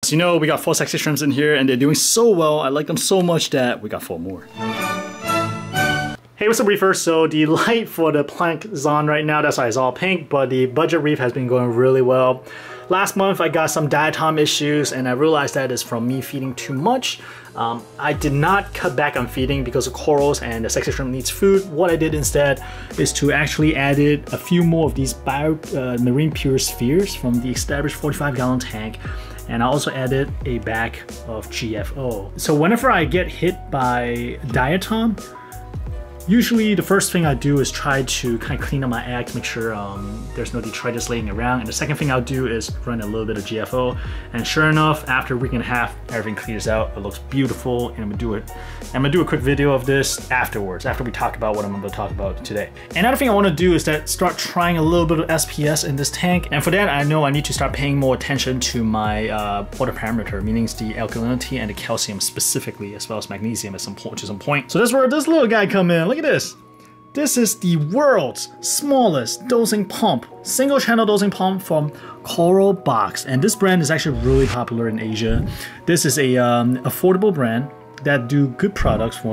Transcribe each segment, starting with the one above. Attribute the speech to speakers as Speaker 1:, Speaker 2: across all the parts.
Speaker 1: So you know, we got 4 sexy shrimps in here and they're doing so well. I like them so much that we got 4 more. Hey, what's up, Reefer? So the light for the plank is on right now. That's why it's all pink, but the budget reef has been going really well. Last month, I got some diatom issues and I realized that is from me feeding too much. I did not cut back on feeding because of corals and the sexy shrimp needs food. What I did instead is to actually added a few more of these marine pure spheres from the established 45-gallon tank. And I also added a bag of GFO. So whenever I get hit by diatom, usually the first thing I do is try to kind of clean up my egg to make sure there's no detritus laying around. And the second thing I'll do is run a little bit of GFO. And sure enough, after a week and a half, everything clears out. It looks beautiful, and I'm gonna do a quick video of this afterwards, after we talk about what I'm gonna talk about today. Another thing I wanna do is that start trying a little bit of SPS in this tank. And for that, I know I need to start paying more attention to my water parameter, meaning the alkalinity and the calcium specifically, as well as magnesium to some point. So that's where this little guy come in. Look at this. This is the world's smallest dosing pump, single channel dosing pump from Coral Box, and this brand is actually really popular in Asia. This is a affordable brand that do good products from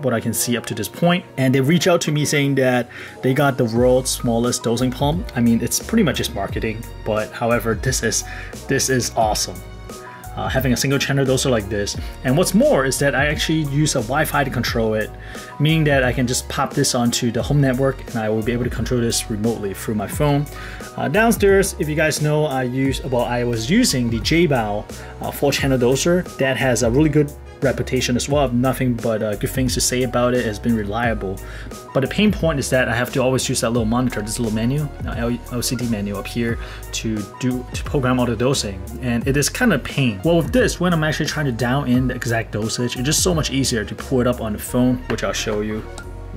Speaker 1: what I can see up to this point, and they reach out to me saying that they got the world's smallest dosing pump. I mean, it's pretty much just marketing, but however, this is awesome. Having a single channel doser like this. And what's more is that I actually use a Wi-Fi to control it, meaning that I can just pop this onto the home network and I will be able to control this remotely through my phone. Downstairs, if you guys know, I was using the J-Bow 4-channel doser that has a really good reputation as well. I have nothing but good things to say about it. It's been reliable. But the pain point is that I have to always use that little monitor, this little menu, LCD menu up here to program all the dosing, and it is kind of pain. Well, with this, when I'm actually trying to dial in the exact dosage, it's just so much easier to pull it up on the phone, which I'll show you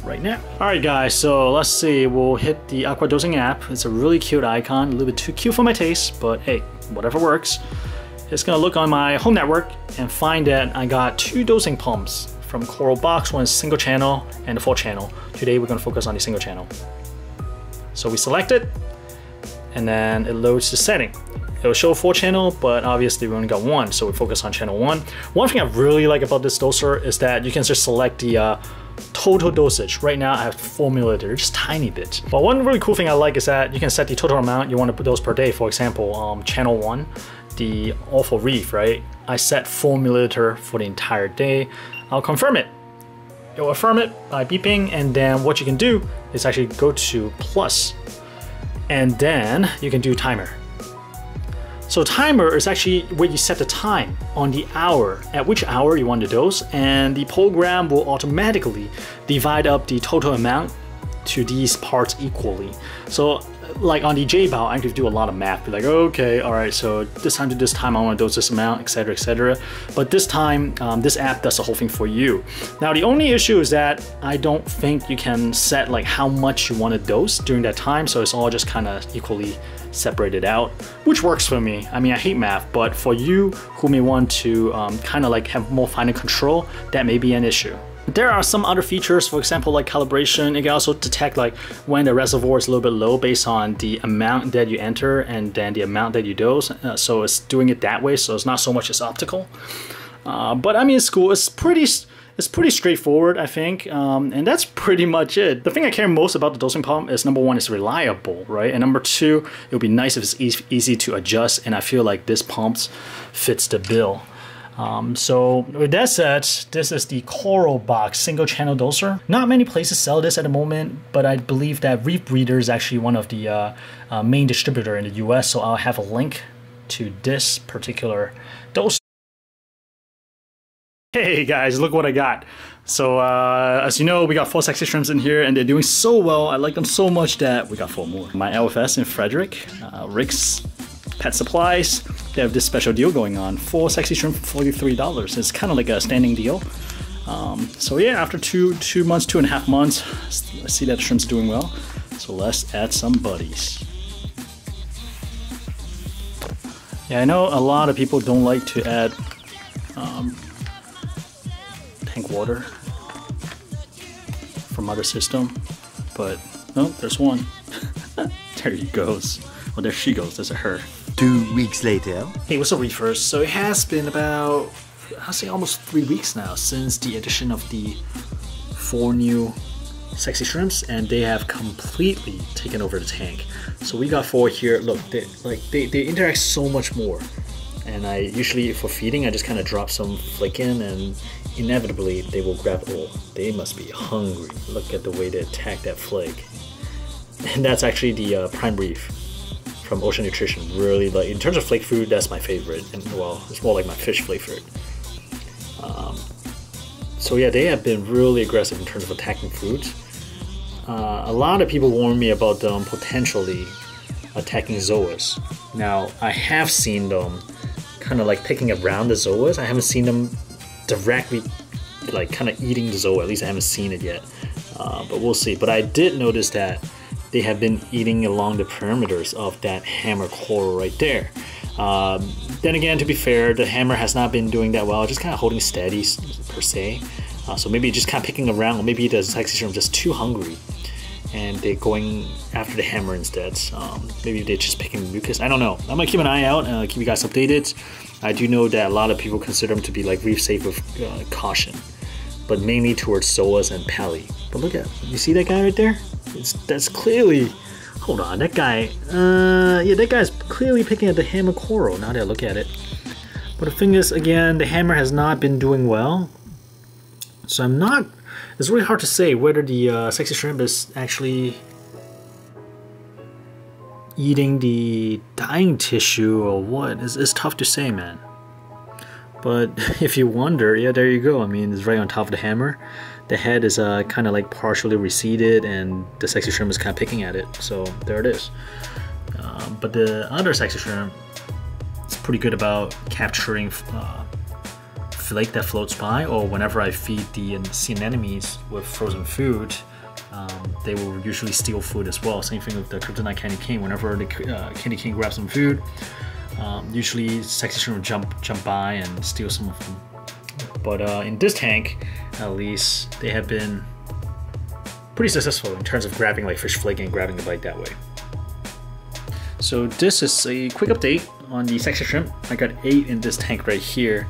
Speaker 1: right now. Alright guys, so let's see, we'll hit the Aqua Dosing app. It's a really cute icon, a little bit too cute for my taste, but hey, whatever works. It's gonna look on my home network and find that I got 2 dosing pumps from Coral Box. One is single channel and the 4 channel. Today we're gonna focus on the single channel. So we select it, and then it loads the setting. It'll show 4 channel, but obviously we only got 1, so we focus on channel 1. One thing I really like about this doser is that you can just select the total dosage. Right now I have 4 milliliters, just tiny bit. But one really cool thing I like is that you can set the total amount you want to dose per day. For example, channel 1, the Awful Reef, right? I set 4 milliliter for the entire day. I'll confirm it. You'll affirm it by beeping, and then what you can do is actually go to plus, and then you can do timer. So timer is actually where you set the time on the hour, at which hour you want to dose, and the program will automatically divide up the total amount to these parts equally. So like on the J-Bow, I have to do a lot of math, be like, okay, all right, so this time to this time I want to dose this amount, etc., etc. But this time, this app does the whole thing for you. Now the only issue is that I don't think you can set like how much you want to dose during that time, so it's all just kind of equally separated out, which works for me. I mean, I hate math, but for you who may want to kind of like have more finer control, that may be an issue. There are some other features, for example, like calibration. It can also detect like when the reservoir is a little bit low based on the amount that you enter and then the amount that you dose. So it's doing it that way, so it's not so much as optical. But I mean, it's cool. It's pretty straightforward, I think, and that's pretty much it. The thing I care most about the dosing pump is, number 1, it's reliable, right? And number 2, it would be nice if it's easy to adjust, and I feel like this pump fits the bill. So with that said, this is the Coral Box single channel doser. Not many places sell this at the moment, but I believe that Reef Breeder is actually one of the main distributor in the US, so I'll have a link to this particular doser. Hey guys, look what I got. So as you know, we got 4 sexy shrimps in here and they're doing so well. I like them so much that we got 4 more. My LFS in Frederick, Rick's Pet Supplies, they have this special deal going on. 4 sexy shrimp for $43. It's kind of like a standing deal. So yeah, after 2 months, 2.5 months, I see that the shrimp's doing well. So let's add some buddies. Yeah, I know a lot of people don't like to add tank water from other system, but oh, there's one. There he goes. Well, there she goes. There's a her.
Speaker 2: 2 weeks later.
Speaker 1: Hey, what's up, Reefers? So it has been about, I'll say almost 3 weeks now since the addition of the 4 new sexy shrimps, and they have completely taken over the tank. So we got 4 here. Look, they interact so much more. And I usually, for feeding, I just kind of drop some flake in, and inevitably they will grab. Oh, they must be hungry. Look at the way they attack that flake. And that's actually the prime reef from Ocean Nutrition. Really, like, in terms of flake food, that's my favorite. And well, it's more like my fish flake food. So yeah, they have been really aggressive in terms of attacking foods. A lot of people warn me about them potentially attacking zoas. Now, I have seen them kind of like picking around the zoas. I haven't seen them directly like kind of eating the zoa. At least I haven't seen it yet, but we'll see. But I did notice that they have been eating along the perimeters of that hammer coral right there. Then again, to be fair, the hammer has not been doing that well, just kind of holding steady per se. So maybe just kind of picking around, or maybe the sexy shrimp just too hungry and they're going after the hammer instead. Maybe they're just picking mucus. I don't know. I'm gonna keep an eye out and keep you guys updated. I do know that a lot of people consider them to be like reef safe with caution, but mainly towards zoas and pali. But look at, you see that guy right there? That's clearly, hold on, that guy, yeah, that guy's clearly picking at the hammer coral, now that I look at it. But the thing is, again, the hammer has not been doing well. So it's really hard to say whether the sexy shrimp is actually eating the dying tissue or what. It's tough to say, man. But if you wonder, yeah, there you go. I mean, it's right on top of the hammer. The head is kind of like partially receded, and the sexy shrimp is kind of picking at it. So there it is. But the other sexy shrimp is pretty good about capturing flake that floats by, or whenever I feed the sea anemones with frozen food, they will usually steal food as well. Same thing with the kryptonite candy king. Whenever the candy king grabs some food, usually sexy shrimp will jump by and steal some of them. But in this tank, at least, they have been pretty successful in terms of grabbing like fish flake and grabbing the bite that way. So this is a quick update on the sexy shrimp. I got 8 in this tank right here.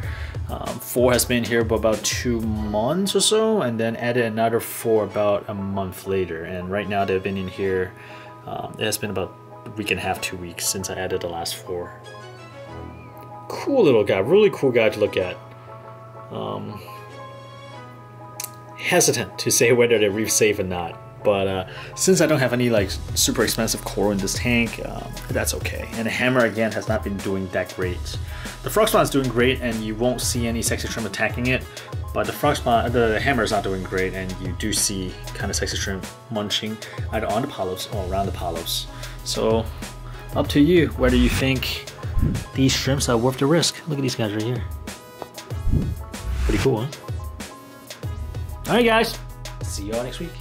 Speaker 1: 4 has been here for about 2 months or so, and then added another 4 about a month later. And right now they've been in here. It has been about a week and a half, 2 weeks since I added the last 4. Cool little guy, really cool guy to look at. Hesitant to say whether they're reef safe or not, but since I don't have any like super expensive coral in this tank, that's okay. And the hammer again has not been doing that great. The frog spawn is doing great, and you won't see any sexy shrimp attacking it, but the frog spawn, the hammer is not doing great, and you do see kind of sexy shrimp munching either on the polyps or around the polyps. So up to you whether you think these shrimps are worth the risk. Look at these guys right here. Pretty cool, huh? Alright guys, see you all next week.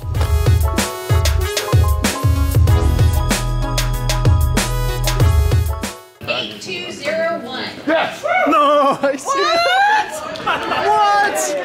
Speaker 3: 8201.
Speaker 1: Yes! No! I see. What? What?